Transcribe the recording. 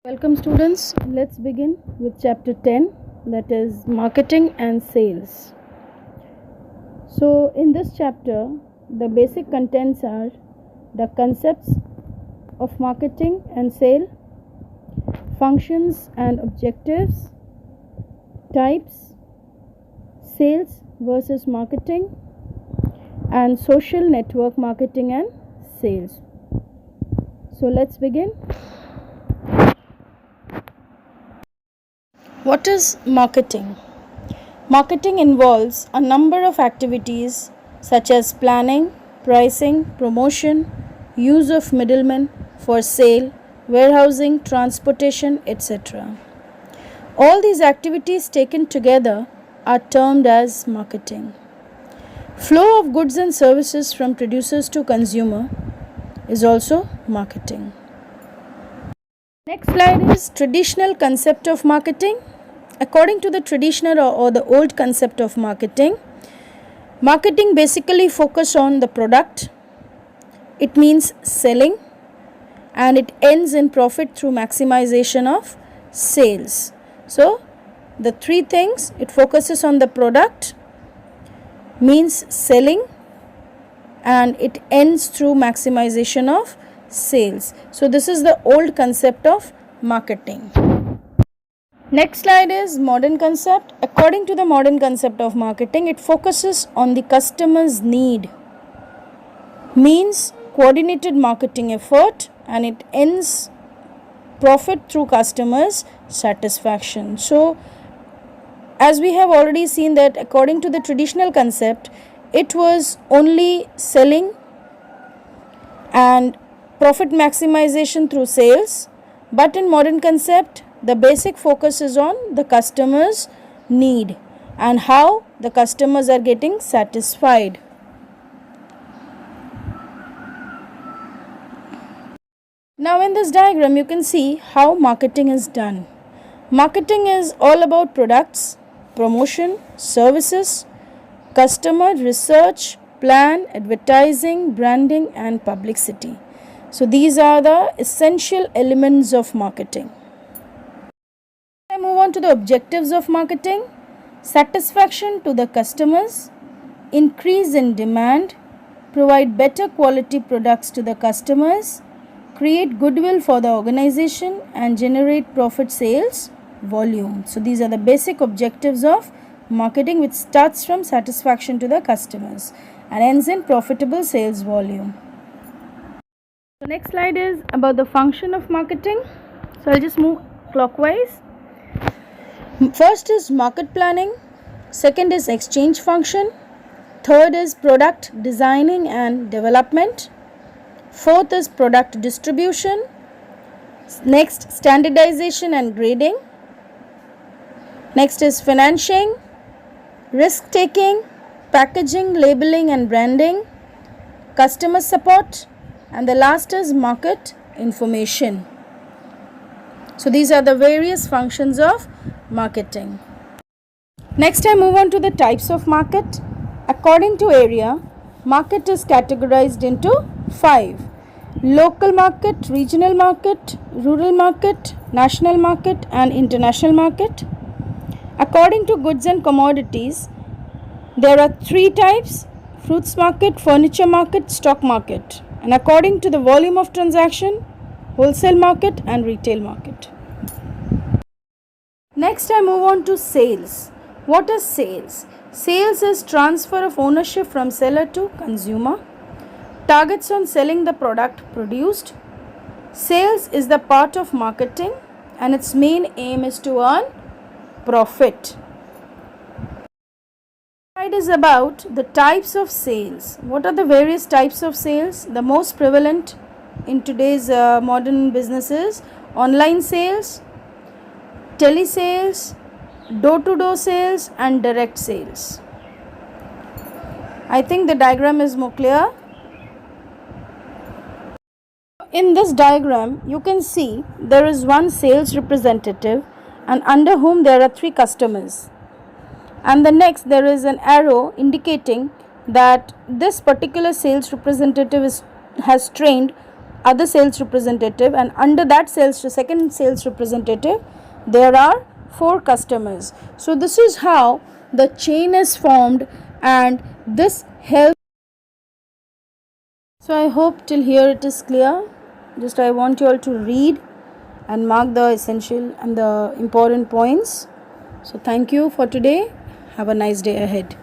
Welcome students, let's begin with chapter 10, that is marketing and sales. So in this chapter the basic contents are the concepts of marketing and sale, functions and objectives, types, sales versus marketing, and social network marketing and sales. So let's begin. What is marketing? Marketing involves a number of activities such as planning, pricing, promotion, use of middlemen for sale, warehousing, transportation, etc. All these activities taken together are termed as marketing. Flow of goods and services from producers to consumer is also marketing. Next slide is traditional concept of marketing. According to the traditional or the old concept of marketing basically focus on the product. It means selling, and it ends in profit through maximization of sales. So the three things: it focuses on the product, means selling, and it ends through maximization of sales. So this is the old concept of marketing. Next slide is modern concept. According to the modern concept of marketing, it focuses on the customer's need, means coordinated marketing effort, and it ends profit through customers' satisfaction. So as we have already seen that according to the traditional concept, it was only selling and profit maximization through sales, but in modern concept the basic focus is on the customer's need and how the customers are getting satisfied. Now in this diagram you can see how marketing is done. Marketing is all about products, promotion, services, customer research, plan, advertising, branding, and publicity. So these are the essential elements of marketing. Move on to the objectives of marketing: satisfaction to the customers, increase in demand, provide better quality products to the customers, create goodwill for the organization, and generate profit sales volume. So these are the basic objectives of marketing, which starts from satisfaction to the customers and ends in profitable sales volume. The next slide is about the function of marketing. So I'll just move clockwise. First is market planning, second is exchange function, third is product designing and development, fourth is product distribution, next standardization and grading, next is financing, risk taking, packaging, labeling and branding, customer support, and the last is market information. So these are the various functions of marketing. Next I move on to the types of market. According to area, market is categorized into 5: local market, regional market, rural market, national market, and international market. According to goods and commodities, there are 3 types: fruits market, furniture market, stock market. And according to the volume of transaction, wholesale market and retail market. Next I move on to sales. What is sales? Sales is transfer of ownership from seller to consumer. Targets on selling the product produced. Sales is the part of marketing and its main aim is to earn profit. Slide is about the types of sales. What are the various types of sales? The most prevalent in today's modern businesses: online sales, telesales, door-to-door sales, and direct sales. I think the diagram is more clear. In this diagram you can see there is one sales representative and under whom there are 3 customers, and the next there is an arrow indicating that this particular sales representative has trained other sales representative, and under that second sales representative there are 4 customers. So this is how the chain is formed, and this helps. So I hope till here it is clear. Just I want you all to read and mark the essential and the important points. So thank you for today. Have a nice day ahead.